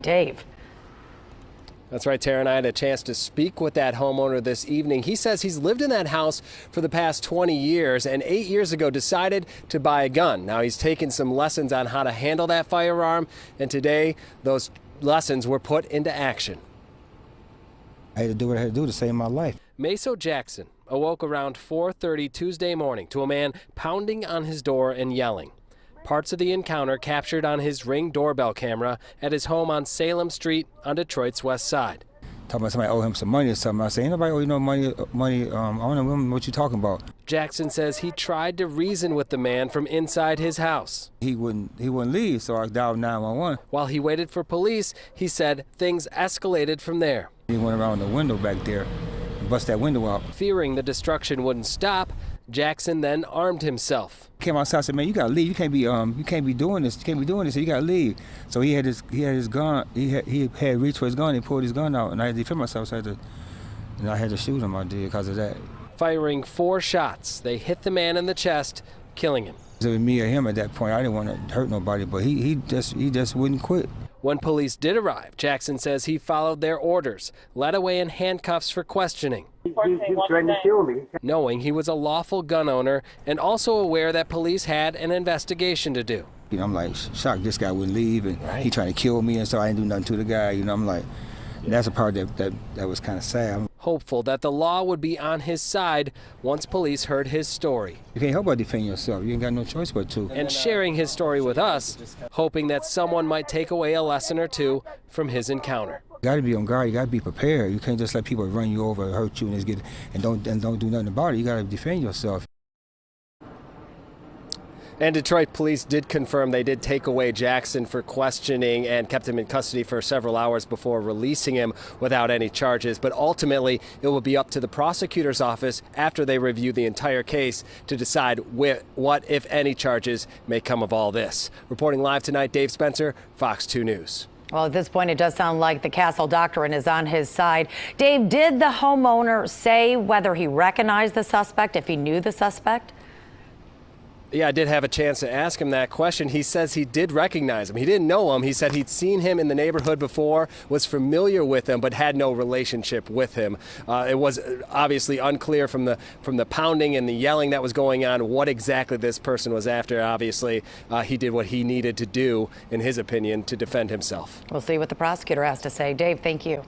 Dave. That's right, Tara, and I had a chance to speak with that homeowner this evening. He says he's lived in that house for the past 20 years and 8 years ago decided to buy a gun. Now he's taken some lessons on how to handle that firearm, and today those lessons were put into action. I had to do what I had to do to save my life. Maso Jackson awoke around 4:30 Tuesday morning to a man pounding on his door and yelling. Parts of the encounter captured on his Ring doorbell camera at his home on Salem Street on Detroit's west side. Talking about somebody owe him some money or something. I say, ain't nobody owe you no money. I don't know what you talking about. Jackson says he tried to reason with the man from inside his house. He wouldn't leave, so I dialed 911. While he waited for police, he said things escalated from there. He went around the window back there and bust that window out. Fearing the destruction wouldn't stop, Jackson then armed himself. Came outside and said, "Man, you gotta leave. You can't be doing this. You can't be doing this. So you gotta leave." So he had his gun. He had reached for his gun. He pulled his gun out, and I had to defend myself. So I had to shoot him. I did because of that. Firing 4 shots, they hit the man in the chest, killing him. It was me or him at that point. I didn't want to hurt nobody, but he just wouldn't quit. When police did arrive, Jackson says he followed their orders, led away in handcuffs for questioning. He threatened to kill me. Knowing he was a lawful gun owner and also aware that police had an investigation to do. You know, I'm like shocked this guy wouldn't leave, and he tried to kill me, and so I didn't do nothing to the guy. You know, I'm like, that's a part that was kind of sad. Hopeful that the law would be on his side once police heard his story. You can't help but defend yourself. You ain't got no choice but to. And sharing his story with us, hoping that someone might take away a lesson or two from his encounter. You got to be on guard. You got to be prepared. You can't just let people run you over, hurt you, and don't do nothing about it. You got to defend yourself. And Detroit police did confirm they did take away Jackson for questioning and kept him in custody for several hours before releasing him without any charges. But ultimately, it will be up to the prosecutor's office after they review the entire case to decide what, if any, charges may come of all this. Reporting live tonight, Dave Spencer, Fox 2 News. Well, at this point, it does sound like the Castle Doctrine is on his side. Dave, did the homeowner say whether he recognized the suspect, if he knew the suspect? Yeah, I did have a chance to ask him that question. He says he did recognize him. He didn't know him. He said he'd seen him in the neighborhood before, was familiar with him, but had no relationship with him. It was obviously unclear from the pounding and the yelling that was going on what exactly this person was after. Obviously, he did what he needed to do, in his opinion, to defend himself. We'll see what the prosecutor has to say. Dave, thank you.